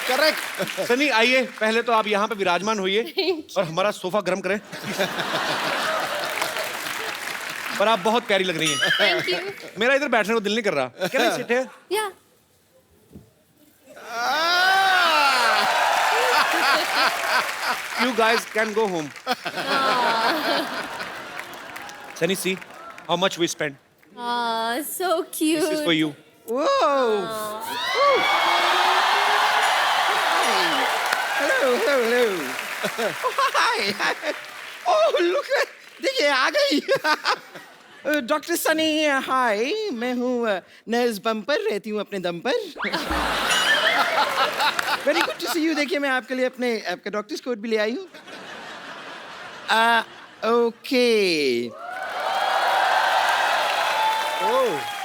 Correct. Sunny आइए, पहले तो आप यहाँ पे विराजमान होइए और हमारा सोफा गर्म करें। पर आप बहुत प्यारी लग रही हैं। Thank you. मेरा इधर बैठने को दिल नहीं कर रहा। Can I sit here? या You guys can go home. Sunny, see how much we spent. so cute. This is for you. Whoa! Hello. Oh, hi. Oh, look. देखिए आ गई। डॉक्टर सनी हाय, मैं हूँ नर्स बम्पर, रहती हूँ अपने दम पर। Very good to see you. देखिए मैं आपके लिए आपका डॉक्टर्स कोट भी ले आई हूँ। ओके,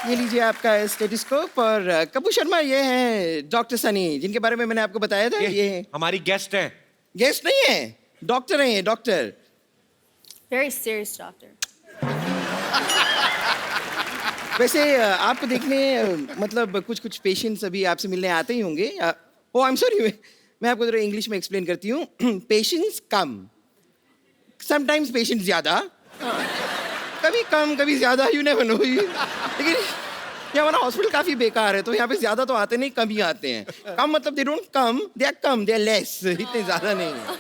ये लीजिए आपका स्टेथोस्कोप। और कपूर शर्मा ये हैं डॉक्टर सनी, जिनके बारे में मैंने आपको बताया था। ये हमारी गेस्ट हैं। गेस्ट नहीं है, डॉक्टर हैं ये, डॉक्टर। Very serious doctor. वैसे आपको देखने मतलब कुछ पेशेंट्स अभी आपसे मिलने आते ही होंगे। ओह आई एम सॉरी, मैं आपको जरा इंग्लिश में एक्सप्लेन करती हूँ। पेशेंट्स कम, समटाइम्स पेशेंट्स ज़्यादा, कभी कम कभी ज़्यादा, यू नेवर नो। लेकिन ये हमारा हॉस्पिटल काफ़ी बेकार है, तो यहाँ पे ज़्यादा तो आते नहीं, कम ही आते हैं। कम मतलब they don't come, they are कम, दे आर लेस, इतने ज़्यादा नहीं है।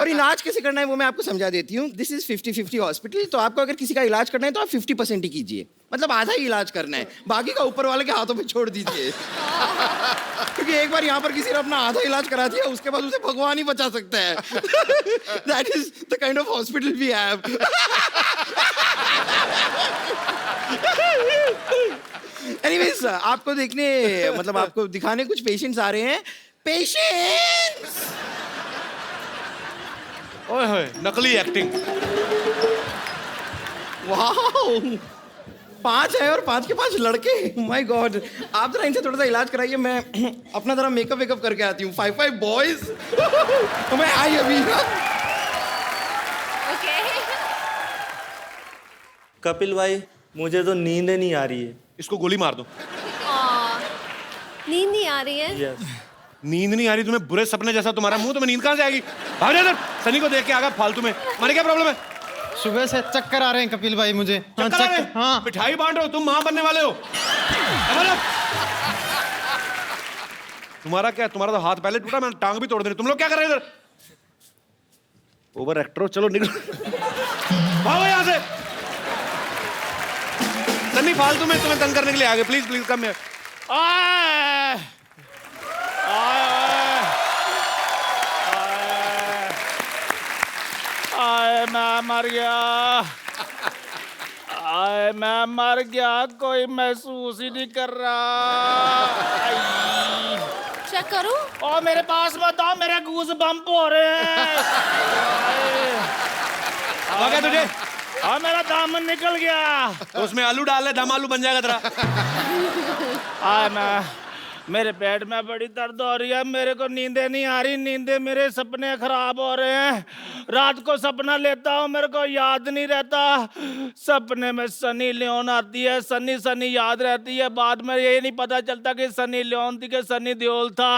और इलाज कैसे करना है वो मैं आपको समझा देती हूँ। This is 50-50 hospital. तो आपको अगर किसी का इलाज करना है तो आप 50% ही कीजिए, मतलब आधा ही इलाज करना है, बाकी का ऊपर वाले के हाथों पे छोड़ दीजिए। क्योंकि एक बार यहाँ पर किसी ने अपना आधा इलाज करा दिया, उसके बाद उसे भगवान ही बचा सकता है। That is the kind of hospital we have. Anyways, आपको देखने मतलब आपको दिखाने कुछ पेशेंट्स आ रहे हैं। पेशेंट्स, ओए होए, नकली एक्टिंग। वाओ, 5 है और 5 के 5 लड़के। माय गॉड, आप जरा इनसे थोड़ा सा इलाज कराइए, मैं अपना जरा मेकअप वेकअप करके आती हूँ। 5 बॉयज। मैं आई अभी। Okay. कपिल भाई, मुझे तो नींद नहीं आ रही है। इसको गोली मार दो। नींद नहीं आ रही है? यस। नींद नहीं आ रही तुम्हें? बुरे सपने जैसा तुम्हारा मुंह, तुम्हें नींद कहाँ से आएगी? भाग जा इधर। सनी को देख के आ गया फालतू में। मारे क्या प्रॉब्लम है? सुबह से चक्कर आ रहे हैं कपिल भाई मुझे। हाँ, चक्कर आ रहे हैं? हाँ। मिठाई बांट रहे हो तुम, मां बनने वाले हो। तुम्हारा क्या? तुम्हारा तो हाथ पहले टूटा, मैंने टांग भी तोड़ दी। तुम लोग क्या कर रहे हो इधर? ओवर एक्टर हो, चलो निकलो। भागो यहाँ से। सनी फालतू में तुम्हें तंग करने के लिए आ गए। Please please come here. मैं मर गया। मैं मर गया, कोई महसूस ही नहीं कर रहा। चेक करो। ओ मेरे पास मत आओ, मेरे गूज बम्प हो रहे हैं। आ गया तुझे? हाँ, मेरा दामन निकल गया। तो उसमें आलू डाल ले, दम आलू बन जाएगा तेरा। मेरे पेट में बड़ी दर्द हो रही है, मेरे को नींदें नहीं आ रही, नींदें, मेरे सपने खराब हो रहे हैं। रात को सपना लेता हूँ, मेरे को याद नहीं रहता। सपने में सनी लियोन आती है, सनी सनी याद रहती है, बाद में ये नहीं पता चलता कि सनी लियोन थी कि सनी देओल था।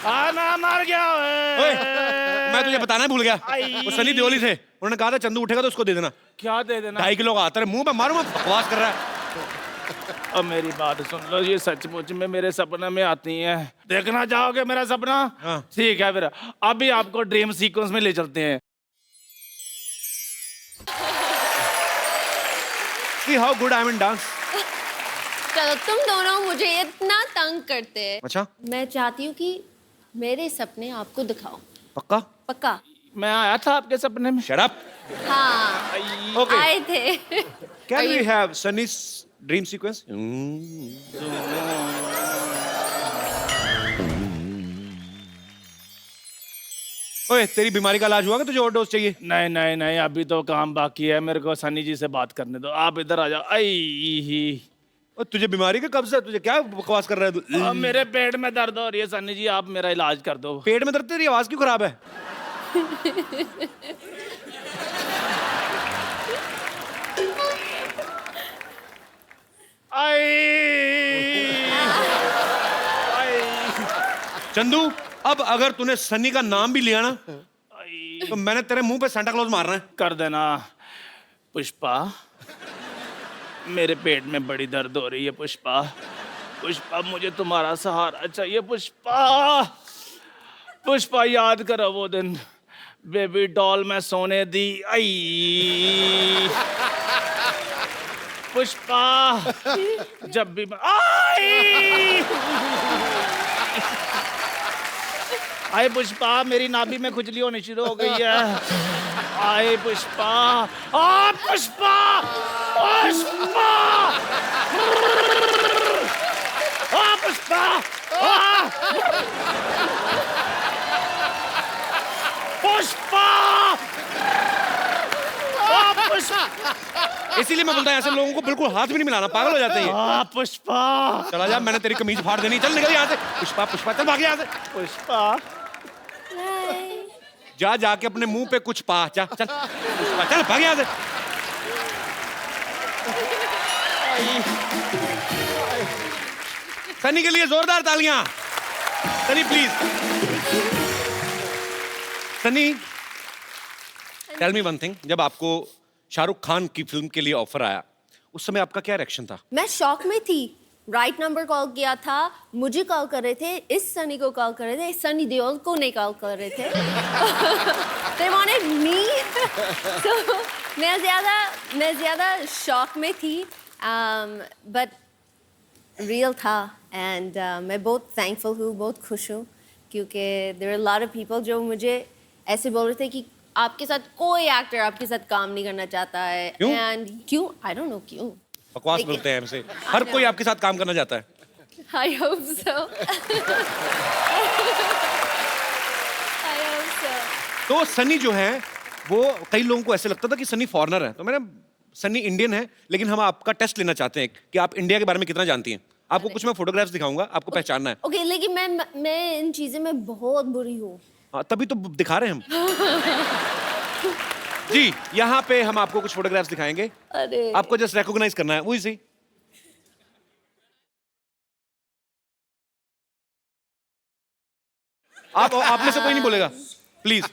मैं मर गया। मैं तुझे बताना भूल गया, वो सनी देओल थे। उन्होंने कहा था चंदू उठेगा तो उसको दे देना। क्या दे देना? 2.5 किलो का आता है। मुंह पे मारूंगा, बकवास कर रहा है। अब मेरी बात सुन लो, ये सचमुच में मेरे सपने में आती हैं। देखना चाहोगे मेरा सपना? हाँ। ठीक है, फिर अभी आपको ड्रीम सीक्वेंस में ले चलते हैं। See how good I am in dance. चलो, तुम दोनों मुझे इतना तंग करते हैं। अच्छा, मैं चाहती हूँ कि मेरे सपने आपको दिखाओ। पक्का? पक्का। मैं आया था आपके सपने में। Shut up. हाँ, Okay. आए थे। Can we have Sunny's dream sequence? ओए, तेरी बीमारी का इलाज हुआ कि तुझे ओवरडोज चाहिए? नहीं नहीं नहीं, अभी तो काम बाकी है, मेरे को सनी जी से बात करने दो। आप इधर आ जाओ। और तुझे बीमारी का कब से? तुझे क्या बकवास कर रहा है तू? मेरे पेट में दर्द हो रही है, सनी जी आप मेरा इलाज कर दो। पेट में दर्द? तेरी आवाज क्यों खराब है? चंदू, अब अगर तूने सन्नी का नाम भी लिया ना तो मैंने तेरे मुंह पे सांता क्लॉज मारना है। कर देना। पुष्पा, मेरे पेट में बड़ी दर्द हो रही है पुष्पा। पुष्पा, मुझे तुम्हारा सहारा चाहिए पुष्पा। पुष्पा, याद करो वो दिन बेबी डॉल में सोने दी। आई पुष्पा, जब भी आई आए पुष्पा, मेरी नाभि में खुजली होनी शुरू हो गई है। आए पुष्पा, आ पुष्पा, पुष्पा, आ पुष्पा, आ पुष्पा, आ पुष्पा। इसीलिए मैं बोलता हूँ ऐसे लोगों को बिल्कुल हाथ भी नहीं मिलाना, पागल हो जाते हैं। आ पुष्पा, चला जा, मैंने तेरी कमीज फाड़ देनी। चल निकल यहाँ से। पुष्पा, पुष्पा, चल भाग यहाँ से। पुष्पा। जा जाके अपने मुंह पे कुछ पा। जा चल पुष्पा, चल भाग यहाँ से। सनी के लिए जोरदार तालियां। Sunny please. Sunny, tell me one thing, जब आपको शाहरुख खान की फिल्म के लिए ऑफर आया उस समय आपका क्या रिएक्शन था? मैं शॉक में थी। राइट नंबर कॉल किया था, मुझे कॉल कर रहे थे, इस सनी को कॉल कर रहे थे, सनी देओल को नहीं कॉल कर रहे थे। They wanted me. So, मैं ज़्यादा शॉक में थी, but रियल था। एंड मैं बहुत थैंकफुल हूँ, बहुत खुश हूँ, क्योंकि there are a lot of people जो मुझे ऐसे बोल रहे थे कि आपके साथ कोई एक्टर आपके साथ काम नहीं करना चाहता है। क्यों? एंड क्यों? आई डोंट नो क्यों। बकवास लेकिन- बोलते हैं हमसे। हर कोई आपके साथ काम करना चाहता है। I hope so. I hope so. तो सनी जो है वो, कई लोगों को ऐसे लगता था कि सनी फॉरेनर है, तो मैंने, सनी इंडियन है, लेकिन हम आपका टेस्ट लेना चाहते हैं कि आप इंडिया के बारे में कितना जानती हैं। आपको कुछ मैं फोटोग्राफ्स दिखाऊंगा, आपको पहचानना है। ओके, लेकिन मैं इन चीज़ों में बहुत बुरी हूँ। हाँ, तभी तो दिखा रहे हैं हम। जी, यहाँ पे हम आपको कुछ फोटोग्राफ्स दिखाएंगे। अरे आपको जस्ट रिकॉग्नाइज करना है, वही सी। आप में से कोई नहीं बोलेगा, please.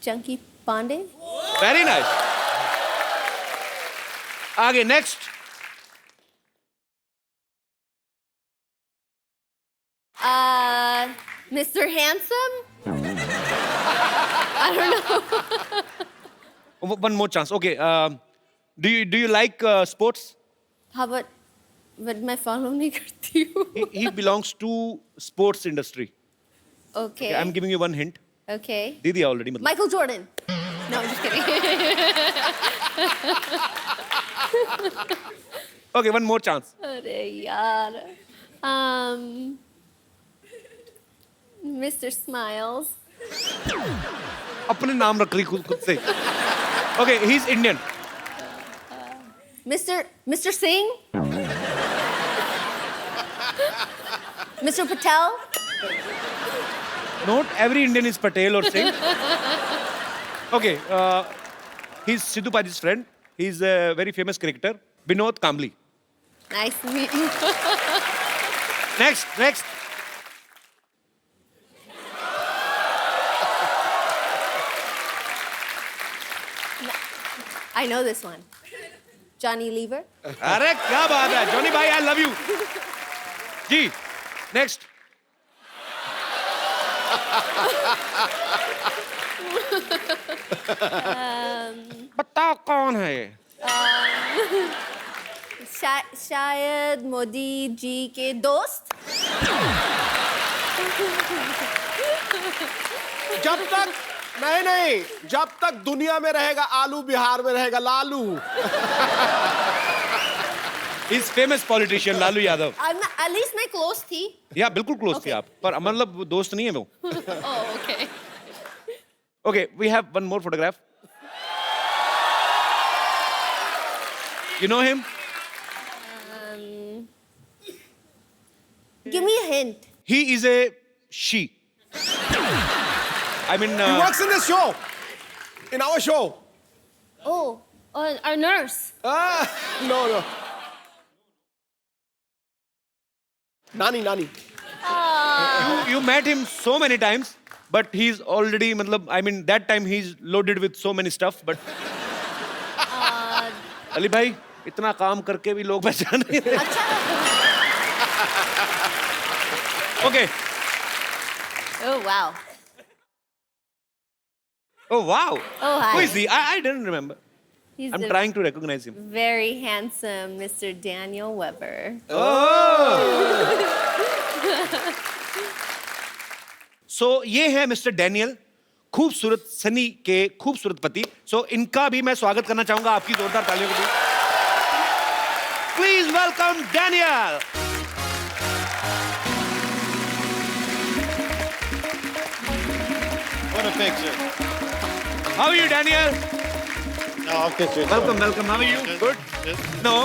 Chunky Pandey. Very nice. आगे next. Mr. Handsome? I don't know. One more chance. Okay. Do you like sports? How about, but मैं follow नहीं करती हूँ। He belongs to sports industry. Okay. I'm giving you one hint. Okay. दे दिया already मतलब। Michael Jordan. No, I'm just kidding. Okay, one more chance. अरे यार। Mr. Smiles. अपने नाम रख रही खुद से। Okay, he's Indian. Mr. Singh. Mr. Patel. Not every Indian is Patel or Singh. Okay, he's Sidhu Paji's friend. He's a very famous cricketer, Binod Kambli. Nice to meet you. Next. I know this one. Johnny Lever. अरे क्या बात है, Johnny भाई, I love you. Ji, next. बताओ कौन है ये? शायद मोदी जी के दोस्त। जब तक नहीं, जब तक दुनिया में रहेगा आलू, बिहार में रहेगा Lalu. He's famous politician Lalu Yadav. At least मैं close थी। या बिल्कुल क्लोज थी Okay. आप, पर मतलब वो दोस्त नहीं है वो। Oh, okay. Okay, we have one more photograph. You know him? Give me a hint. He is a she. I mean, He works in this show, in our show. Oh, our nurse. No. Nani. Ah. You met him so many times, but he's already, मतलब, I mean, that time he's loaded with so many stuff, but Ali भाई इतना काम करके भी लोग पहचान नहीं रहे. अच्छा. Okay. Oh wow. Oh wow. Oh hi. Who is he? I didn't remember. He's I'm the trying to recognize him. very handsome Mr. Daniel Weber. So ये है मिस्टर डैनियल, खूबसूरत सनी के खूबसूरत पति. So इनका भी मैं स्वागत करना चाहूंगा आपकी जोरदार तालियों के बीच. Please welcome Daniel. What a picture. How are you, Daniel? No, I'll kiss you. Welcome, welcome. How are you? Good. Good. No.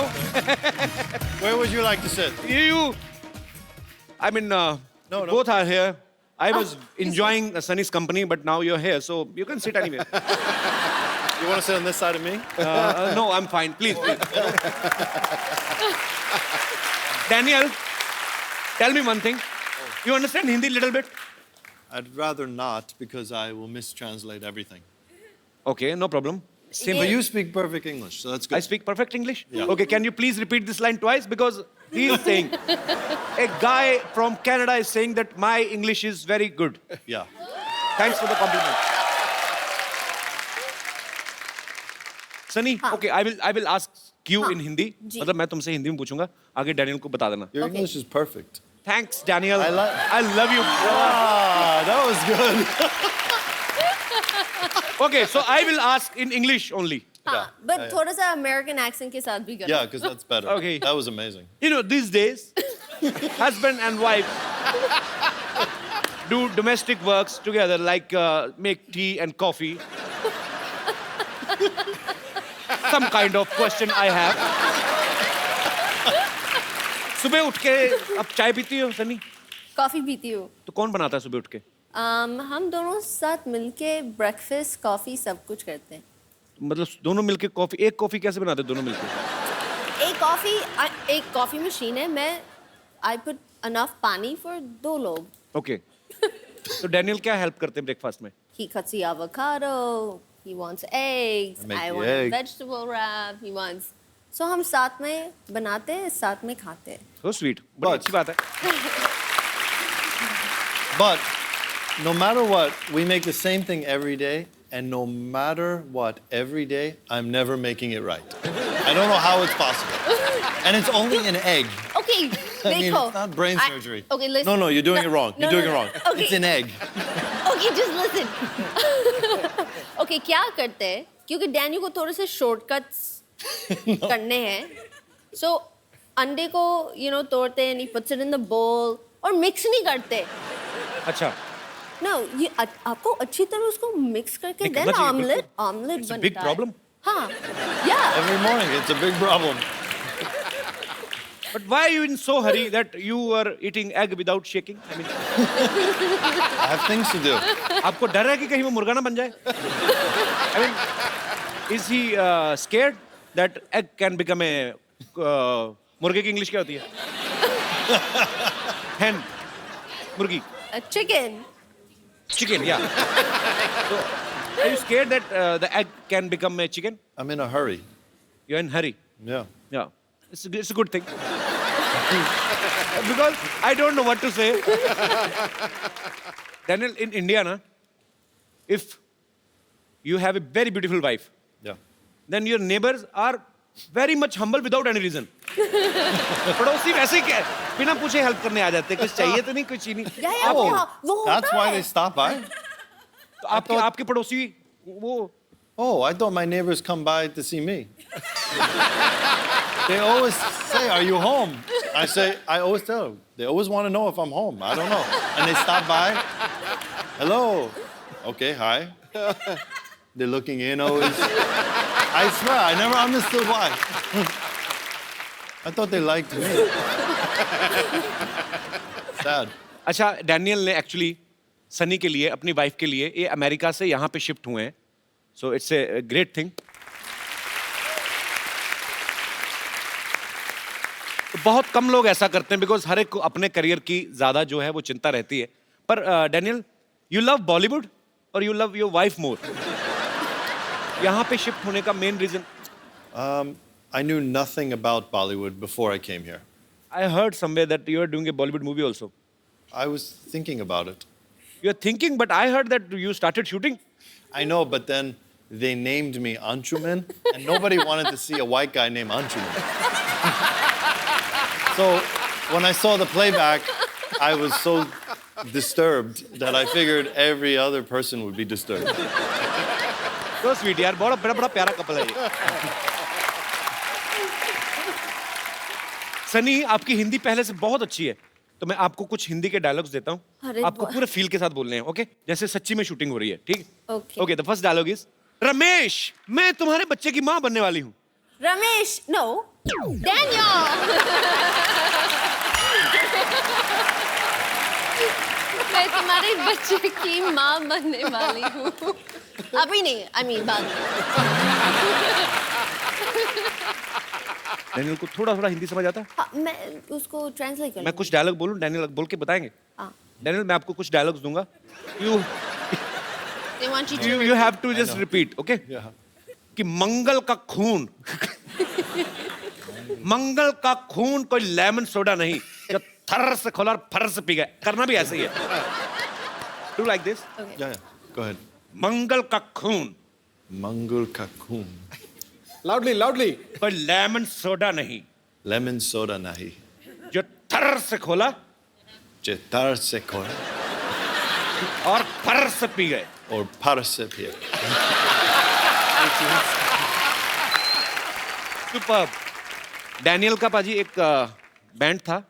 Where would you like to sit? You. I mean, no. both are here. I was enjoying Sunny's company, but now you're here, so you can sit anywhere. You want to sit on this side of me? No, I'm fine. Please, please. Daniel, tell me one thing. You understand Hindi a little bit? I'd rather not because I will mistranslate everything. Okay, no problem. Same. But you speak perfect English, so that's good. I speak perfect English? Yeah. Okay, can you please repeat this line twice? Because he is saying, a guy from Canada is saying that my English is very good. Yeah. Thanks for the compliment. Sunny, okay, I will ask you in Hindi. जी. मतलब मैं तुमसे हिंदी में पूछूंगा, आगे Daniel को बता देना. Your Okay. English is perfect. Thanks, Daniel. I I love you. Ah, that was good. Okay, so I will ask in English only. हाँ, but थोड़ा सा American accent के साथ भी करना. Yeah, because that's better. Okay. That was amazing. You know, these days, husband and wife do domestic works together, like make tea and coffee. Some kind of question I have. सुबह उठ के अब चाय पीती हो सनी? कॉफी पीती हूँ. तो कौन बनाता है सुबह उठ के? हम दोनों साथ मिलके ब्रेकफास्ट कॉफी सब कुछ करते हैं. मतलब दोनों मिलके कॉफी, एक कॉफी कैसे बनाते हैं दोनों मिलके? एक कॉफी मशीन है. मैं आई पुट अनफ पानी फॉर 2 लोग. ओके. तो डैनियल क्या हेल्प करते हैं ब्रेकफास्ट में? He cuts the avocado. He wants eggs. I make I the want a egg. vegetable wrap. He wants. So हम साथ में बनाते हैं, साथ में खाते हैं. So sweet. बड़ी But- अच्छी बात है. But no matter what, we make the same thing every day. And no matter what, every day, I'm never making it right. I don't know how it's possible. And it's only an egg. Okay, I mean, देखो. it's not brain surgery. Okay, listen. No, you're doing it wrong. You're doing it wrong. Okay. It's an egg. Okay, just listen. Okay, क्या करते हैं? क्योंकि Danny को थोड़े से shortcuts करने हैं. So अंडे को तोड़ते हैं, he puts it in the bowl और मिक्स नहीं करते. अच्छा. No, ये आपको अच्छी तरह उसको मिक्स करके नहीं, देन करना चाहिए, ऑमलेट बिल्कुल. ऑमलेट It's a बनता big है. problem. हाँ, yeah. Every morning, it's a big problem. But why are you in so hurry that you were eating egg without shaking? I mean, I have things to do. आपको डर है कि कहीं वो मुर्गा ना बन जाए? I mean, is he scared that egg can become a मुर्गे की इंग्लिश क्या होती है? Hen, मुर्गी. A chicken. Chicken, yeah. So, are you scared that the egg can become a chicken? I'm in a hurry. You're in hurry. Yeah. Yeah, it's a good thing. Because I don't know what to say. Daniel, in India, na, if you have a very beautiful wife, Yeah. then your neighbors are very much humble without any reason. पड़ोसी वैसे ही क्या बिना पूछे help करने आ जाते हैं, कुछ चाहिए तो नहीं, कुछ ही नहीं. Yeah, वो होता That's why है. they stop by? तो आपके पड़ोसी वो Oh, I thought my neighbors come by to see me. They always say, "Are you home?" I say, I always tell them. They always want to know if I'm home. I don't know. And they stop by. Hello. Okay, hi. They're looking in always. I swear, I never understood why. I thought they liked me. Sad. अच्छा, Daniel ने actually Sunny के लिए, अपनी wife के लिए, ये America से यहाँ पे शिफ्ट हुए हैं. So it's a great thing. बहुत कम लोग ऐसा करते हैं बिकॉज हर एक को अपने करियर की ज्यादा जो है वो चिंता रहती है. पर डैनियल, यू लव बॉलीवुड और you love your wife more. यहाँ पे शिफ्ट होने का main reason? I knew nothing about Bollywood before I came here. I heard somewhere that you are doing a Bollywood movie also. I was thinking about it. You are thinking, but I heard that you started shooting. I know, but then they named me Anshuman, and nobody wanted to see a white guy named Anshuman. So when I saw the playback, I was so disturbed that I figured every other person would be disturbed. So sweet यार, बड़ा बड़ा बड़ा प्यारा couple है ये. सनी, आपकी हिंदी पहले से बहुत अच्छी है, तो मैं आपको कुछ हिंदी के डायलॉग्स देता हूँ. अरे आपको वाह. पूरे फील के साथ बोलने हैं, ओके? जैसे सच्ची में शूटिंग हो रही है, ठीक? Okay. Okay, the first dialogue is, Ramesh, मैं तुम्हारे बच्चे की माँ बनने वाली हूँ. Ramesh, no, Daniel. मैं तुम्हारे बच्चे की माँ बनने वाली हूँ. अभी नहीं, I mean बाद में. डैनियल को थोड़ा थोड़ा हिंदी समझ आता है? हाँ, मैं उसको ट्रांसलेट कर मैं कुछ डायलॉग बोलूं, डैनियल बोल के बताएंगे? हाँ. डैनियल, मैं आपको कुछ डायलॉग्स दूंगा. You They want you to you have to just repeat, okay? Yeah. कि मंगल का खून मंगल का खून कोई लेमन सोडा नहीं जो थर से खोला और फर से पी गया. करना भी ऐसे ही है. Do like this. Okay. Yeah, go ahead. मंगल का खून Mangul Kakun. Loudly loudly. कोई लेमन सोडा नहीं Lemon soda nahi. जो थर से खोला Chetar se koi. और फर से पी गए. Or parse pia. Superb. Daniel का पाजी एक बैंड था.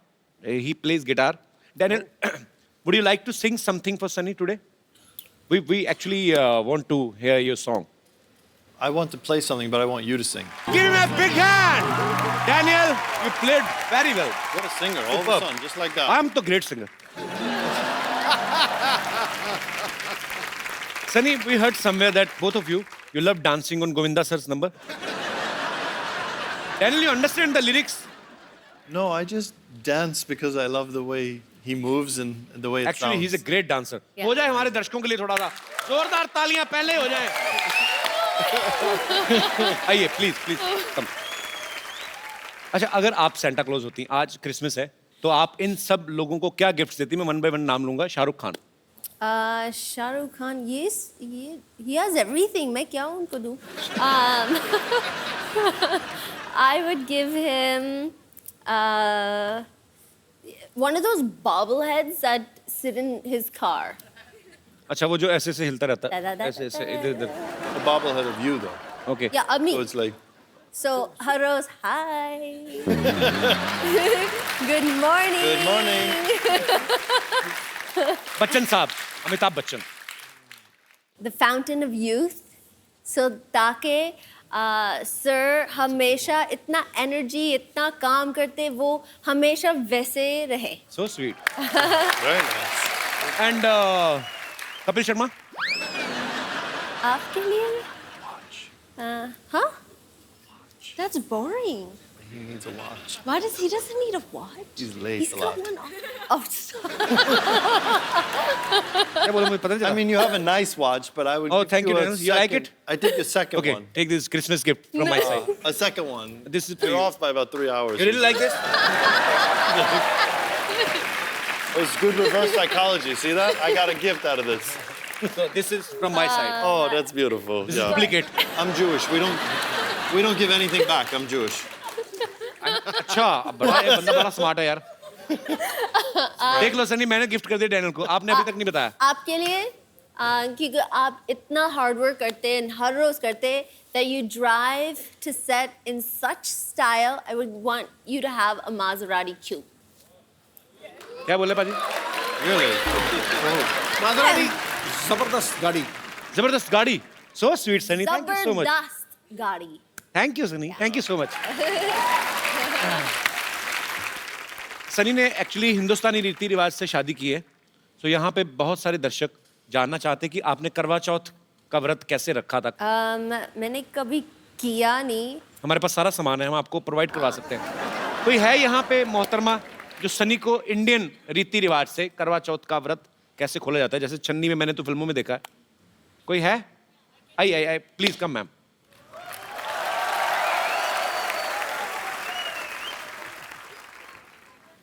He plays guitar. Daniel, would you like to sing something for Sunny today? We actually want to hear your song. I want to play something, but I want you to sing. Give him a big hand. Daniel, you played very well. What a singer, all of a Superb. sudden, just like that. I'm the great singer. Sunny, we heard somewhere that both of you love dancing on Govinda sir's number. Daniel, you understand the lyrics? No, I just dance because I love the way he moves and the way it Actually, sounds. he's a great dancer. Yeah. हो जाए हमारे दर्शकों के लिए थोड़ा सा जोरदार तालियां पहले हो जाए. आइए, प्लीज प्लीज कम. अच्छा, अगर आप सेंटा क्लॉज होती, आज क्रिसमस है, तो आप इन सब लोगों को क्या गिफ्ट्स देती? मैं वन बाय वन नाम लूंगा. शाहरुख खान. शाहरुख खान, ये he has everything. मैं क्या उनको दूँ? I would give him one of those bobbleheads that sit in his car. अच्छा, वो जो ऐसे ऐसे हिलता रहता है, Da-da-da-da-da. ऐसे ऐसे इधर इधर. A bobblehead of you, though. Okay. Yeah, of me. So it's like, So, Haros, hi. Good morning. good morning. Bachchan साहब, Amitabh Bachchan. The fountain of youth. So, ताकि सर हमेशा इतना एनर्जी, इतना काम करते, वो हमेशा वैसे रहे. So sweet. Very nice. And Kapil Sharma. आपके लिए? Huh? That's boring. He needs a watch. Why doesn't need a watch? He's late He's a got lot. one on. Oh, stop. क्या बोला मुझे पता नहीं I चला. mean, you have a nice watch, but I would. Oh, give thank you, a Daniel. You like second- it? I take the second Okay, one. take this Christmas gift from my side. A second one. This is for You're you. off by about 3 hours. You really like this? It's good reverse psychology. See that? I got a gift out of this. So this is from my side. Oh, that's beautiful. This is duplicate. I'm Jewish. We don't give anything back. I'm Jewish. अच्छा, बड़ा ये बंदा बड़ा smart है यार. देख लो सनी, मैंने gift कर दिया डैनियल को. आपने अभी तक नहीं बताया. आपके लिए क्योंकि आप इतना हार्ड वर्क करते हैं, हर रोज करते हैं, that you drive to set in such style. I would want you to have a Maserati coupe. क्या बोले पाजी? Really? माधुरी, जबरदस्त गाड़ी. जबरदस्त गाड़ी. So sweet, Sunny. Thank you so much. जबरदस्त गाड़ी. Thank you, Sunny. Thank you so much. Sunny ने एक्चुअली हिंदुस्तानी रीति रिवाज से शादी की है. तो यहाँ पे बहुत सारे दर्शक जानना चाहते हैं कि आपने करवा चौथ का व्रत कैसे रखा था. मैंने कभी किया नहीं. हमारे पास सारा सामान है, हम आपको प्रोवाइड करवा सकते हैं. कोई है यहाँ पे मोहतरमा जो सनी को इंडियन रीति रिवाज से करवा चौथ का व्रत कैसे खोला जाता है, जैसे छन्नी में मैंने तो फिल्मों में देखा है, कोई है? आई प्लीज कम मैम।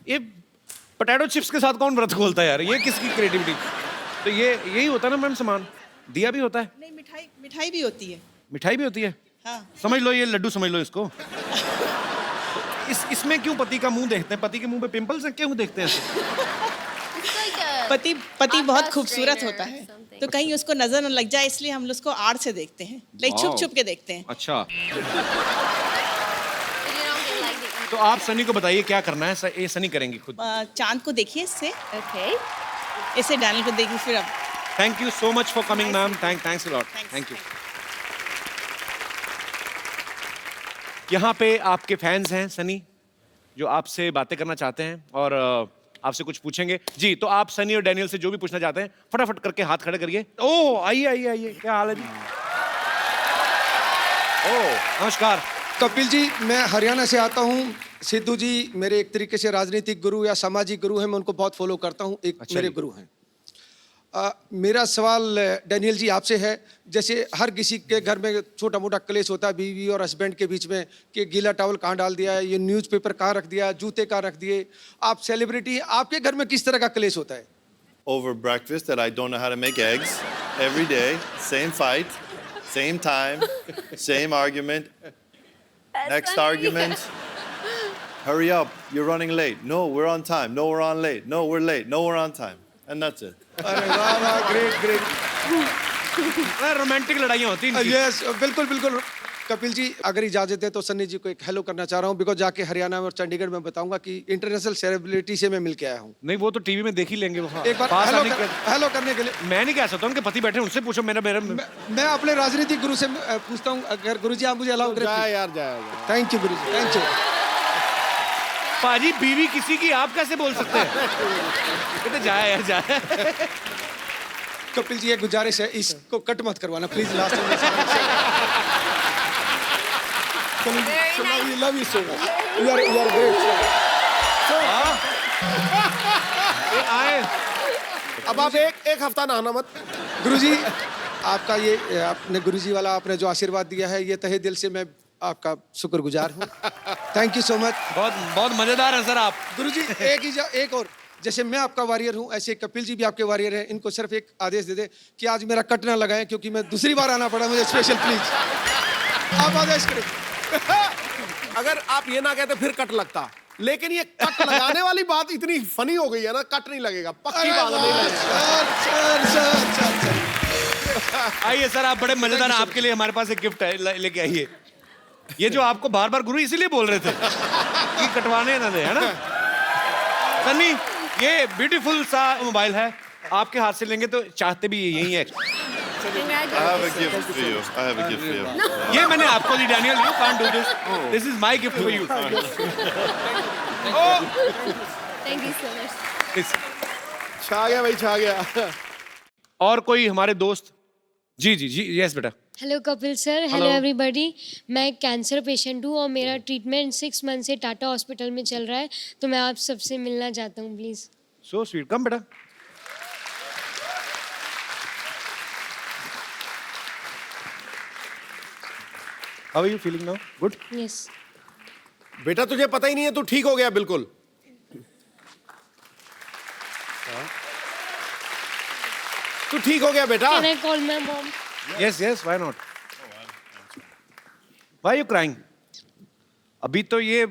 ये पोटैटो चिप्स के साथ कौन व्रत खोलता है यार, ये किसकी क्रिएटिविटी? तो ये यही होता है ना मैम, सामान दिया भी होता है, नहीं, मिठाई भी होती है। मिठाई भी होती है। हाँ। समझ लो ये लड्डू समझ लो इसको। इसमें क्यों पति का मुंह देखते हैं? पति के मुंह पे पिंपल्स हैं, क्यों देखते हैं ऐसे? पति बहुत खूबसूरत होता है, तो कहीं उसको नजर न लग जाए, इसलिए हम उसको आड़ से देखते हैं, लाइक छुप छुप के देखते हैं। अच्छा, तो आप सनी को बताइए क्या करना है, ये सनी करेंगी खुद। चांद को देखिए इससे, ओके, इसे डैनियल को देखिए, फिर अब thank you so much for coming ma'am, thanks a lot, thank you. यहाँ पे आपके फैंस हैं सनी, जो आपसे बातें करना चाहते हैं और आपसे कुछ पूछेंगे जी। तो आप सनी और डैनियल से जो भी पूछना चाहते हैं फटाफट करके हाथ खड़े करिए। ओह आइए, क्या हाल है जी? ओह नमस्कार। कपिल जी, मैं हरियाणा से आता हूँ। सिद्धू जी मेरे एक तरीके से राजनीतिक गुरु या सामाजिक गुरु हैं, मैं उनको बहुत फॉलो करता हूँ, एक अच्छा मेरे गुरु हैं। मेरा सवाल डैनियल जी आपसे है, जैसे हर किसी के घर में छोटा मोटा क्लेश होता है बीवी और हस्बैंड के बीच में, कि गीला टॉवल कहाँ डाल दिया है, ये न्यूज़पेपर कहाँ रख दिया, जूते कहाँ रख दिए। आप सेलिब्रिटी, आपके घर में किस तरह का क्लेश होता है? Over breakfast that I don't know how to make eggs every day, same fight, same time, same argument. Next argument. Hurry up, you're running late. No, we're on time. No, we're on late. No, we're late. No, we're on time. And that's it. अरे वाह वाह, great great. Romantic लड़ाइयाँ होती हैं। Yes, बिल्कुल बिल्कुल। कपिल जी अगर इजाजत है तो सन्नी जी को एक हेलो करना चाह रहा हूँ, बिकॉज जाके हरियाणा और चंडीगढ़ में बताऊंगा कि इंटरनेशनल सेलिब्रिटी से मैं मिल के आया हूँ। नहीं वो तो टीवी में देख ही लेंगे वो। एक बार हेलो करने के लिए मैं नहीं कह सकता, उनके पति बैठे उनसे पूछो। मैं अपने राजनीतिक गुरु से पूछता हूँ, अगर गुरु जी आप मुझे अलाउ करें। जाए thank you Guru ji, thank you. पाजी बीवी किसी की आप कैसे बोल सकते हैं? कहते जाए यार जाए। कपिल जी एक गुजारिश है, इसको कट मत करवाना please. Last time love you so much, you are great. आए अब आप एक हफ्ता नहाना मत। गुरुजी आपका ये आपने गुरुजी वाला आपने जो आशीर्वाद दिया है, ये तहे दिल से मैं आपका शुक्रगुजार हूँ। Thank you so much. बहुत मजेदार है सर आप। गुरुजी एक और, जैसे मैं आपका वॉरियर हूँ ऐसे कपिल जी भी आपके वॉरियर हैं। इनको सिर्फ एक आदेश दे दे कि आज मेरा कट ना लगाएं, क्योंकि मैं दूसरी बार आना पड़ा मुझे स्पेशल, प्लीज आप आदेश करें। अगर आप ये ना कहते फिर कट लगता, लेकिन ये कट लगाने वाली बात इतनी फनी हो गई है ना, कट नहीं लगेगा, पक्की बात नहीं लगेगा। आइए सर, आप बड़े मजेदार हैं, आपके लिए हमारे पास एक गिफ्ट है, लेके आइए। ये जो आपको बार बार गुरु इसीलिए बोल रहे थे कि कटवाने ना दे, है ना सन्नी? ये ब्यूटीफुल सा मोबाइल है, आपके हाथ से लेंगे तो चाहते भी यही है। I have a gift for you. I have a gift for you. ये मैंने आपको दी Daniel, you can't do this. This is my gift for you. Thank you so much. छा गया भाई, छा गया। और कोई हमारे दोस्त? जी यस बेटा। Hello Kapil sir, hello everybody. मैं एक कैंसर पेशेंट हूँ और मेरा ट्रीटमेंट 6 मंथ से टाटा हॉस्पिटल में चल रहा है, तो मैं आप सबसे मिलना चाहता हूँ प्लीज़। सो स्वीट, कम बेटा। How are you feeling now? Good? Yes. बेटा तुझे पता ही नहीं है, तू ठीक हो गया बिल्कुल। तू ठीक हो गया बेटा। Can I call my mom? Yes, why not? Why are you crying? अभी तो ये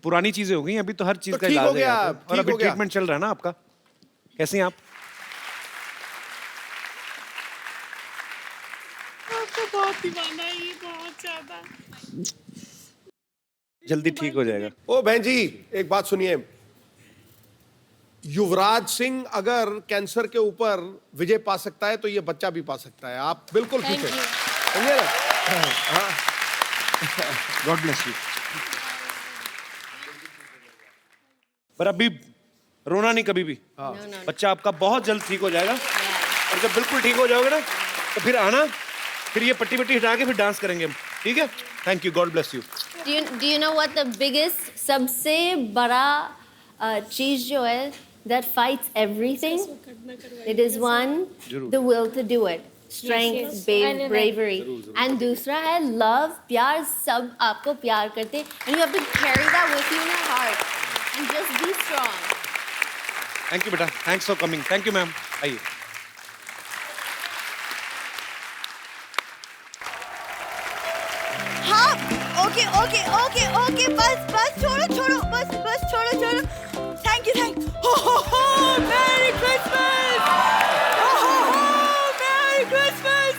पुरानी चीजें हो गई, अभी तो हर चीज का इलाज है और अभी ट्रीटमेंट चल रहा है ना आपका। कैसे हैं आप? आपको बहुत दीवाना है ये, बहुत ज्यादा। जल्दी ठीक हो जाएगा। ओ बहन जी एक बात सुनिए, युवराज सिंह अगर कैंसर के ऊपर विजय पा सकता है तो ये बच्चा भी पा सकता है। आप बिल्कुल ठीक है, समझे ना? God bless you. पर अभी रोना नहीं कभी भी। बच्चा आपका बहुत जल्द ठीक हो जाएगा और जब बिल्कुल ठीक हो जाओगे ना तो फिर आना, फिर ये पट्टी हटा के फिर डांस करेंगे हम, ठीक है? Thank you, God bless you. Do you know what the biggest सबसे बड़ा चीज जो है that fights everything? It is one, the will to do it, strength, bravery, and दूसरा है love, प्यार. सब आपको प्यार करते हैं, and you have to carry that with you in your heart and just be strong. Thank you बेटा, thanks for coming. Thank you ma'am. आइए. हाँ, ओके ओके ओके ओके, बस छोड़ो छोड़ो, बस छोड़ो. Thank you. Merry Christmas.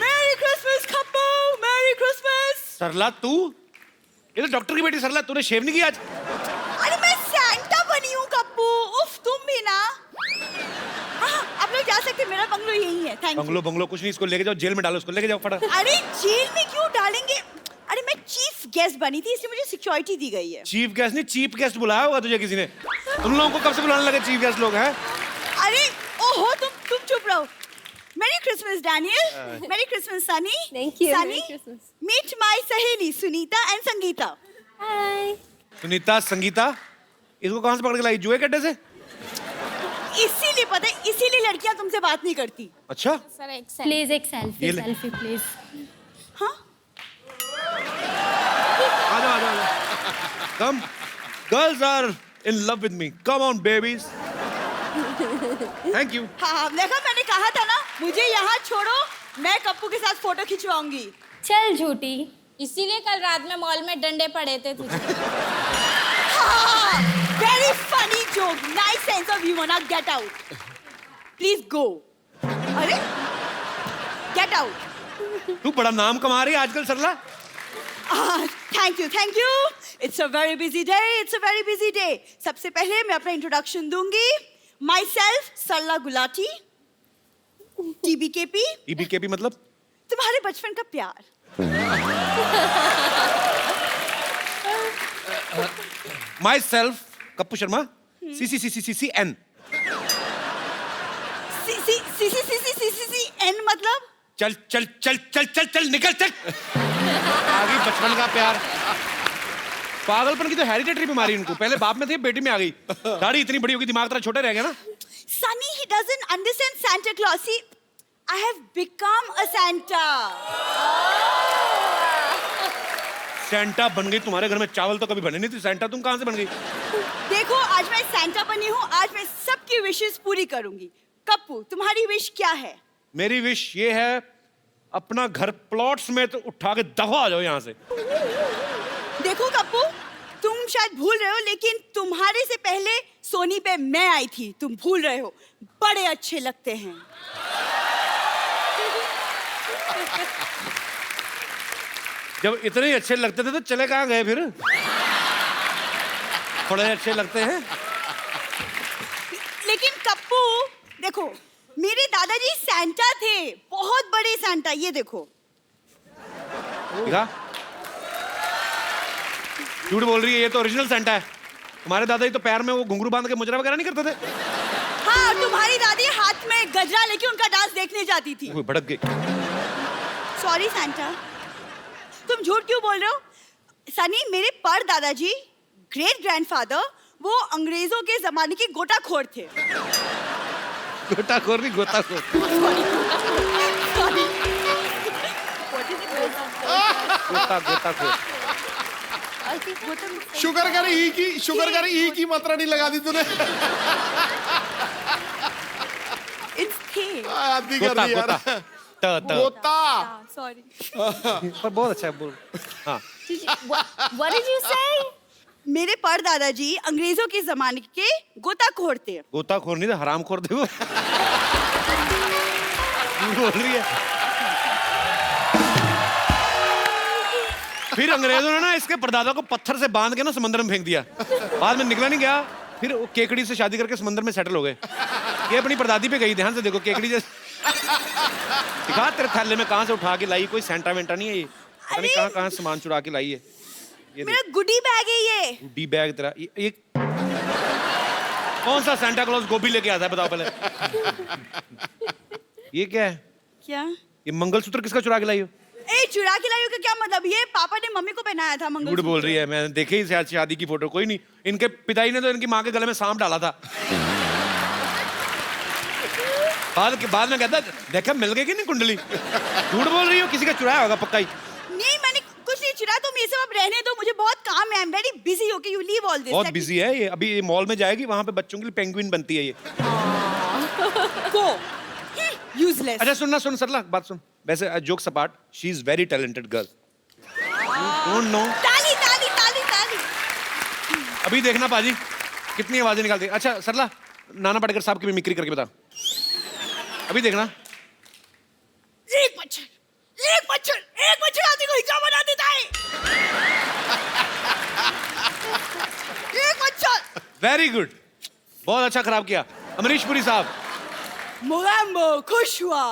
Merry Christmas Kappu. Merry Christmas. सरला तू, ये तो डॉक्टर की बेटी सरला, तूने शेव नहीं किया आज? अरे मैं सैंटा बनी हूँ कप्पू. उफ, तुम भी ना. हाँ, आप लोग जा सकते हैं, मेरा बंगलो यही है. Thank you. बंगलो कुछ नहीं, इसको लेके जाओ, जेल में डालो, इसको लेके जाओ फटाफट. अरे जेल में क्यों डालेंगे? अरे मैं चीफ गेस्ट बनी थी, इसलिए मुझे सिक्योरिटी दी गई है. चीफ गेस्ट नहीं, चीफ गेस्ट बुलाया होगा तुझे किसी ने. तुम लोगों को कब से बुलाने लगे चीफ गेस्ट लोग हैं? अरे ओहो, तुम चुप रहो. Merry Christmas Daniel. Merry Christmas Sunny. Thank you. Sunny, Merry Christmas. Meet my सहेली सुनीता एंड संगीता. Hi. सुनीता, संगीता, इसको कहाँ से पकड़ के लाई? जुए के अड्डे से? इसीलिए पता है, इसीलिए लड़कियां तुमसे बात नहीं करती. अच्छा. प्लीज एक ये ले. Selfie please. हाँ, आ जाओ. Come, girls are in love with me. Come on, babies. Thank you. हाँ, देखा, मैंने कहा था ना, मुझे यहाँ छोड़ो, मैं कप्पू के साथ फोटो खिंचवाऊंगी. चल झूठी. इसीलिए कल रात में मॉल में डंडे पड़े थे तुझे. Very funny joke. Nice sense of humour. Now get out. Please go. अरे गेट आउट. तू बड़ा नाम कमा रही है आजकल Sarla. Thank you. It's a very busy day. सबसे पहले मैं अपना इंट्रोडक्शन दूंगी. Myself Sarla Gulati. TBKP. TBKP मतलब? तुम्हारे बचपन का प्यार. Myself Kappu Sharma. CCCCCN. CCCCCN मतलब? चल निकल चल. आगे बचपन का प्यार. पागलपन की तो हेरिडिटरी बीमारी उनको. पहले बाप में थी, बेटी में आ गई. दाढ़ी इतनी बड़ी होगी, दिमाग तेरा छोटा रह गया ना. Sunny, he doesn't understand Santa Claus. See, I have become a Santa. Santa बन गई. तुम्हारे घर में चावल तो कभी बने नहीं थे. सेंटा तुम कहाँ से बन गई? देखो, आज मैं Santa बनी हूँ. आज मैं सबकी विशेस पूरी करूंगी. कप्पू, तुम्हारी विश क्या है? मेरी विश ये है, अपना घर प्लॉट्स में तो उठा के दफा आ जाओ यहाँ से. देखो कप्पू, तुम शायद भूल रहे हो, लेकिन तुम्हारे से पहले सोनी पे मैं आई थी. तुम भूल रहे हो. बड़े अच्छे लगते हैं. जब इतने ही अच्छे लगते थे तो चले कहाँ गए फिर? थोड़े अच्छे लगते हैं. लेकिन कप्पू देखो, मेरे दादाजी सैंटा थे, बहुत बड़े सैंटा. ये देखो. देखा? झूठ बोल रही है, ये तो ओरिजिनल सेंटा है. तुम्हारे दादाजी तो पैर में वो घुंघरू बांध के मुजरा वगैरह नहीं करते थे? हाँ, तुम्हारी दादी हाथ में गजरा लेके उनका डांस देखने जाती थी. वो भड़क गई. Sorry Santa. तुम झूठ क्यों बोल रहे हो? सनी, मेरे पर दादाजी, ग्रेट ग्रैंडफादर, वो अंग्रेजों के जमाने के गोताखोर थे. गोताखोर नहीं, गोताखोर. गोताखोर. शुगर कर ई की मात्रा नहीं लगा दी तूने. आदि कर दी यार. गोता. सॉरी. पर बहुत अच्छा है. बोल. हाँ. What did you say? मेरे पर दादाजी अंग्रेजों के जमाने के गोताखोर थे. गोताखोर नहीं थे, हरामखोर थे वो. बोल रही है. फिर अंग्रेजों ने ना इसके परदादा को पत्थर से बांध के ना समंदर में फेंक दिया. बाद में निकला नहीं गया. फिर वो केकड़ी से शादी करके समंदर में सेटल हो गए. ये अपनी परदादी पे गई. ध्यान से देखो, केकड़ी से दिखा तेरे थैले में कहाँ से उठा के लाई. कोई सेंटा वेंटा नहीं है ये. पता नहीं कहाँ सामान चुरा के लाई है. ये मेरा गुडी बैग है ये. गुडी बैग तेरा. ये कौन सा सेंटा क्लॉज गोभी लेके आता है बताओ पहले. ये क्या है? क्या? ये मंगलसूत्र किसका चुरा के लाई हो? ए चुरा के लाई हो का क्या मतलब? ये पापा ने मम्मी को पहनाया था झूठ मंगलसूत्र। बोल रही है, मैंने देखी ही शायद शादी की फोटो। कोई नहीं, इनके पिताजी ने तो इनकी माँ के गले में सांप डाला था। बाद में कहता देखा मिल गई कि नहीं कुंडली। झूठ बोल रही हो, किसी का चुराया होगा पक्का ही। नहीं मैंने कुछ नहीं चुरा, तुम ये सब अब रहने दो, मुझे बहुत काम है। I am very busy. Okay you leave all this. बहुत बिजी है ये। अभी ये मॉल में जाएगी, वहां पे बच्चों के लिए पेंगुइन बनती है ये। गो यूजलेस। अच्छा सुन सरला, बात सुन। वैसे जोक सपाट, she is very talented girl. Don't know. ताली ताली ताली ताली। अभी देखना पाजी कितनी आवाजें निकालती है। अच्छा सरला, नाना पाटेकर साहब की मिमिक्री करके बता। अभी देखना। एक मच्छर आदमी को हिजड़ा बना देता है। एक मच्छर। वेरी गुड, बहुत अच्छा खराब किया। अमरीश पुरी साहब। मोगैम्बो खुश हुआ।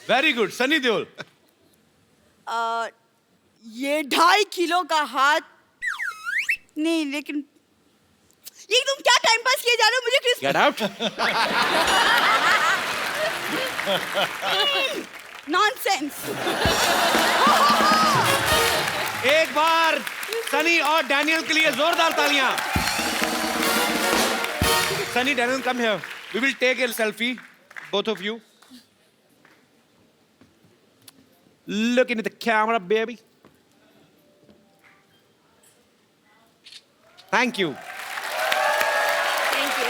Very good. सनी देओल। ये 2.5 किलो का हाथ नहीं, लेकिन ये तुम क्या टाइम पास किए जा रहे हो? मुझे क्रिस गेट आउट। नॉनसेंस। एक बार सनी और डैनियल के लिए जोरदार तालियां। Sunny, Daniel, come here. We will take a selfie, both of you. Looking at the camera, baby. Thank you. Thank you.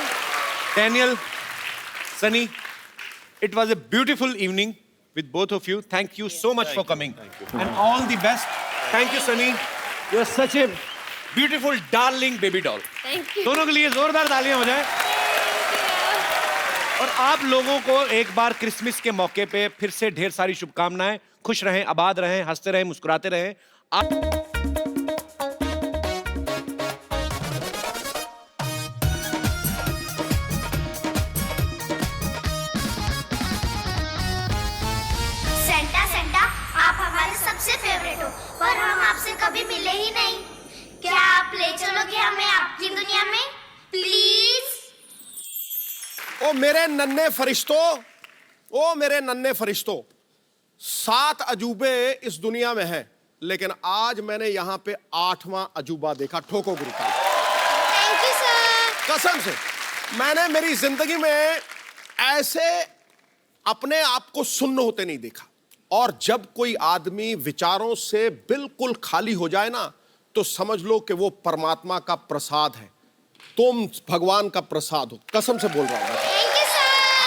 Daniel, Sunny, it was a beautiful evening with both of you. Thank you so much for coming. And all the best. Thank you, Sunny. You're such a beautiful, darling baby doll. Thank you. दोनों के लिए जोरदार तालियां हो जाए। और आप लोगों को एक बार क्रिसमस के मौके पे फिर से ढेर सारी शुभकामनाएं। खुश रहें, आबाद रहें, हंसते रहें, मुस्कुराते रहें। सेंटा सेंटा, आप हमारे सबसे फेवरेट हो, पर हम आपसे कभी मिले ही नहीं। क्या आप ले चलोगे हमें आपकी दुनिया में? प्लीज। ओ मेरे नन्हे फरिश्तों, ओ मेरे नन्हे फरिश्तों, 7 अजूबे इस दुनिया में हैं, लेकिन आज मैंने यहाँ पे 8वां अजूबा देखा। ठोको गुरु का। Thank you sir. कसम से मैंने मेरी जिंदगी में ऐसे अपने आप को सुन्न होते नहीं देखा। और जब कोई आदमी विचारों से बिल्कुल खाली हो जाए ना, तो समझ लो कि वो परमात्मा का प्रसाद है। तुम भगवान का प्रसाद हो, कसम से बोल रहा हूं।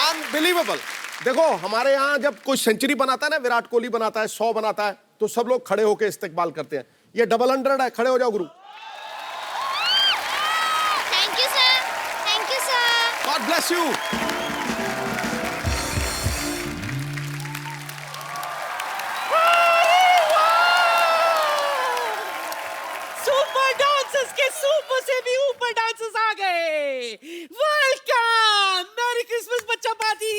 अनबिलीवेबल। देखो हमारे यहाँ जब कोई सेंचुरी बनाता है ना, विराट कोहली बनाता है, 100 बनाता है, तो सब लोग खड़े होकर इस्तेकबाल करते हैं। ये 100 है, खड़े हो जाओ गुरु। Thank you sir. Thank you sir. God bless you. Super dancers के सुपर से भी ऊपर डांसर्स आ गए। वेलकम, मैरी क्रिसमस बच्चा पार्टी।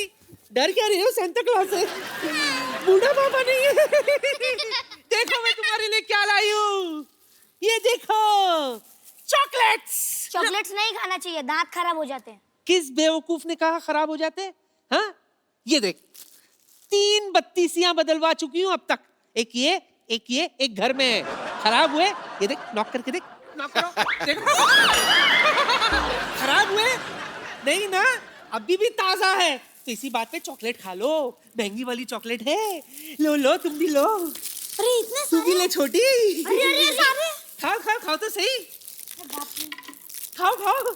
डर क्या रहे हो सेंटा क्लॉज से? बूढ़ा पापा नहीं है। देखो मैं तुम्हारे लिए क्या लाई हूँ। ये देखो, चॉकलेट्स। चॉकलेट्स नहीं खाना चाहिए, दांत खराब हो जाते हैं। किस बेवकूफ ने कहा खराब हो जाते हैं? हाँ, ये देख, 3 बत्तीसियां बदलवा चुकी हूँ अब तक। एक ये, एक घर में खराब हुए। ये देख, नॉक करके देख, नॉक करो, देखो। खराब हुए नहीं ना, अभी भी ताजा है। तो इसी बात पे चॉकलेट खा लो, महंगी वाली चॉकलेट है। लो तुम भी लो। अरे इतने तू भी ले छोटी। अरे सारे। खाओ तो सही। खाओ।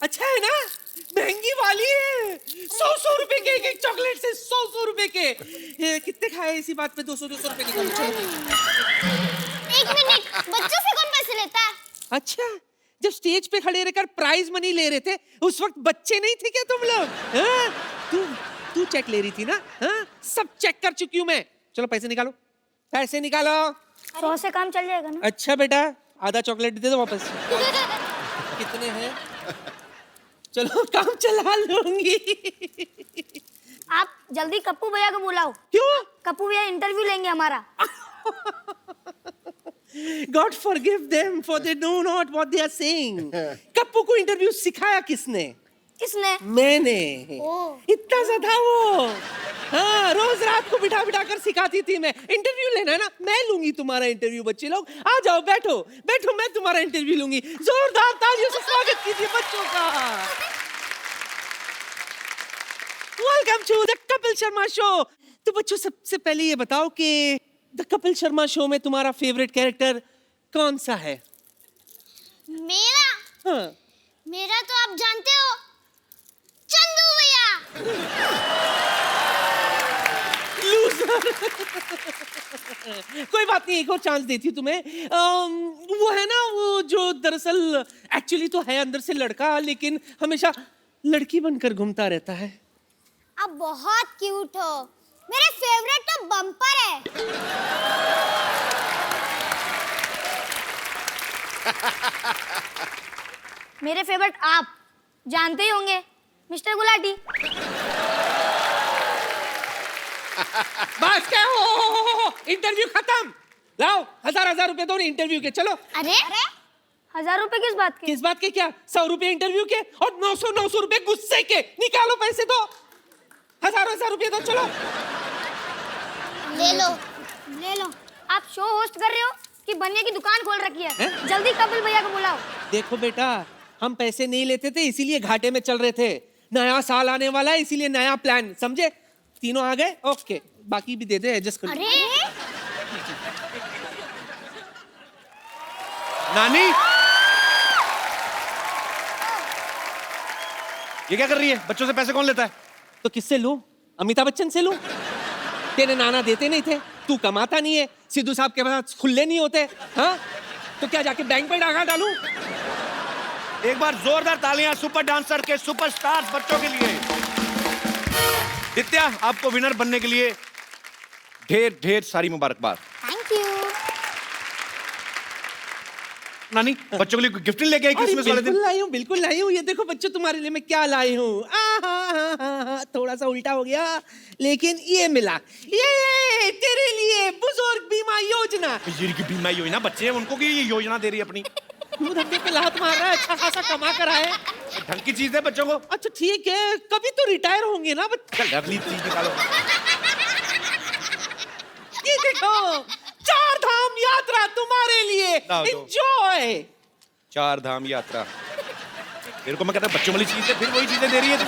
अच्छा है ना, महंगी वाली है। 100 रुपए के एक चॉकलेट से 100 रुपए के। कितने खाए इसी बात पे? 200 रुपए के। एक मिनट, बच्चों से कौन पैसे लेता है? अच्छा, जब स्टेज पे खड़े रहकर प्राइज मनी ले रहे थे, उस वक्त बच्चे नहीं थे क्या तुम लोग? तू चेक ले रही थी ना? हाँ, सब चेक कर चुकी हूँ मैं। चलो पैसे निकालो, पैसे निकालो। 100 से काम चल जाएगा ना? अच्छा बेटा, आधा चॉकलेट दे दो वापस। कितने हैं? चलो काम चला लूंगी। आप जल्दी कप्पू भैया को बुलाओ। क्यों? कप्पू भैया इंटरव्यू लेंगे हमारा। God forgive them for they know not what they are saying. Kappu को इंटरव्यू सिखाया किसने? किसने? मैंने। ओह। इतना सा था वो। हाँ, रोज रात को बिठा बिठा कर सिखाती थी मैं। इंटरव्यू लेना है ना, मैं लूंगी तुम्हारा इंटरव्यू। बच्चे लोग आ जाओ, बैठो बैठो, मैं तुम्हारा इंटरव्यू लूंगी। जोरदार तालियों से स्वागत कीजिए बच्चों का। Welcome to the Kapil Sharma show. तो बच्चों, सबसे पहले ये बताओ कि द कपिल शर्मा शो में तुम्हारा फेवरेट कैरेक्टर कौन सा है? मेरा? हाँ। मेरा तो आप जानते हो, चंदू भैया। कोई बात नहीं, एक और चांस देती हूँ तुम्हें। वो है ना, वो जो दरअसल एक्चुअली तो है अंदर से लड़का, लेकिन हमेशा लड़की बनकर घूमता रहता है। आप बहुत क्यूट हो। मेरे फेवरेट तो बम्पर है। मेरे फेवरेट आप जानते ही होंगे, मिस्टर गुलाटी। बस क्या हो, इंटरव्यू खत्म। लाओ 1000 रुपए दो इंटरव्यू के। चलो। अरे 1000 रुपए किस बात के? किस बात के क्या? 100 रुपए इंटरव्यू के और 900 रुपए गुस्से के। निकालो पैसे दो। 1000 रुपए दो। चलो। ले लो, ले लो। आप शो होस्ट कर रहे हो कि बनने की दुकान खोल रखी है? जल्दी कपिल भैया को बुलाओ। देखो बेटा, हम पैसे नहीं लेते थे, इसीलिए घाटे में चल रहे थे। नया साल आने वाला है, इसीलिए नया प्लान, समझे? तीनों आ गए? ओके, बाकी भी दे दे, एडजस्ट कर। अरे नानी, ये क्या कर रही है? बच्चों से पैसे कौन लेता है? तो किससे लूं? अमिताभ बच्चन से लूं? तेरे नाना देते नहीं थे, तू कमाता नहीं है, सिद्धू साहब के पास खुले नहीं होते। हाँ, तो क्या जाके बैंक में डाका डालूं? एक बार जोरदार तालियां सुपर डांसर के सुपरस्टार बच्चों के लिए। दित्या, आपको विनर बनने के लिए ढेर ढेर सारी मुबारकबाद। Thank you. नानी, बच्चों के लिए गिफ्ट लेके आई क्रिसमस वाले दिन? बिल्कुल लाई हूँ। ये देखो बच्चों, तुम्हारे लिए मैं क्या लाई हूँ। थोड़ा सा उल्टा हो गया, लेकिन ये मिला। ये तेरे लिए बुजुर्ग बीमा योजना। बुजुर्ग की बीमा योजना, बच्चे हैं उनको की ये योजना दे रही है अपनी। तू धक्के पे लात मार रहा है, अच्छा खासा कमा कर आए। ढंग की चीज है बच्चों को। अच्छा ठीक है, कभी तो रिटायर होंगे ना। चल अगली चीज निकालो। ये देखो, 4 धाम यात्रा तुम्हारे लिए। एंजॉय। 4 धाम यात्रा। मेरे को मैं कहता बच्चों वाली चीज है, फिर वही चीजें दे रही है तू।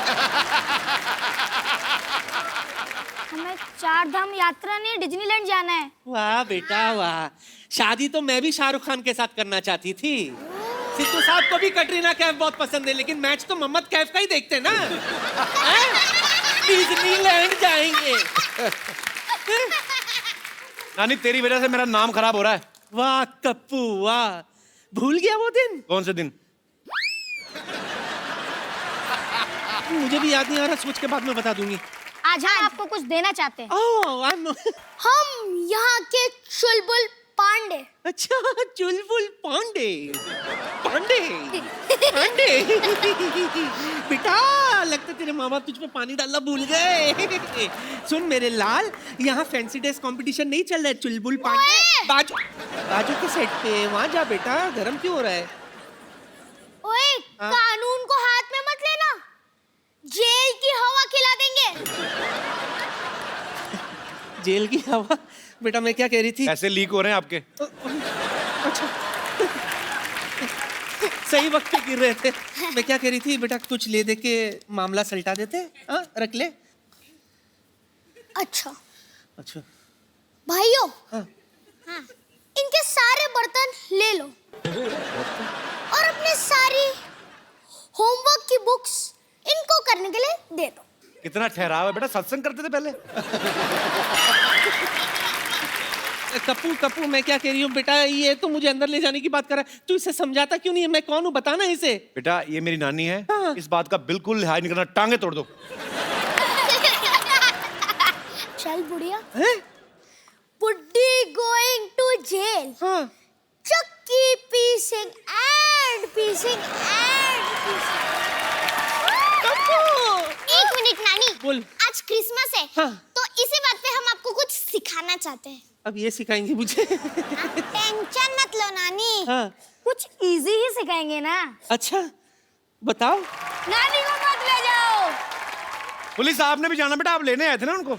हमें 4 धाम यात्रा नहीं, डिज्नीलैंड जाना है। वाह बेटा वाह। शादी तो मैं भी शाहरुख खान के साथ करना चाहती थी। सिद्धू साहब को भी कटरीना कैफ बहुत पसंद है, लेकिन मैच तो मोहम्मद कैफ का ही देखते ना। डिज्नीलैंड जाएंगे। नानी, तेरी वजह से मेरा नाम खराब हो रहा है। वाह कप्पू वाह, भूल गया वो दिन। कौन से दिन? मुझे भी याद नहीं आ रहा, सोच के बाद में बता दूंगी। आज हम आपको कुछ देना चाहते हैं। ओह, हम यहाँ के चुलबुल पांडे। अच्छा, चुलबुल पांडे। पांडे पांडे। बेटा, लगता तेरे माँ बाप तुझ पे पानी डालना भूल गए। सुन मेरे लाल, यहाँ फैंसी ड्रेस कंपटीशन नहीं चल रहा है। चुलबुल पांडे बाजू के सेट पे वहाँ जा बेटा। गरम क्यों हो रहा है? ओए, कानून को हाथ में मत लेना, जेल की हवा खिला देंगे। जेल की हवा? बेटा मैं क्या कह रही थी? ऐसे लीक हो रहे हैं आपके। अच्छा, सही वक्त पे गिर रहे थे। मैं क्या कह रही थी बेटा, कुछ ले दे के मामला सलटा देते। हाँ, रख ले। अच्छा अच्छा भाइयों, हाँ, इनके सारे बर्तन ले लो और अपने सारी होमवर्क की बुक्स इनको करने के लिए दे दो। कितना ठहराव है बेटा, सत्संग करते थे पहले। कप्पू कप्पू, मैं क्या कह रही हूँ बेटा, ये तो मुझे अंदर ले जाने की बात कर रहा है। तू इसे समझाता क्यों नहीं है? मैं कौन हूँ बताना इसे। बेटा, ये मेरी नानी है। हाँ। इस बात का बिल्कुल लिहाज नहीं करना, टांगे तोड़ दो। चल बुढ़िया। बुड्ढी गोइंग टू जेल। हाँ। चक्की पीसिंग एंड पीसिंग एंड पीसिंग। एक मिनट नानी, बोल। आज क्रिसमस है। हाँ। तो इसी बात पे हम आपको कुछ सिखाना चाहते हैं। अब ये सिखाएंगे मुझे? टेंशन मत लो नानी। हाँ। कुछ इजी ही सिखाएंगे ना। अच्छा बताओ। नानी को मत पुलिस साहब ने भी जाना बेटा, आप लेने आए थे ना उनको।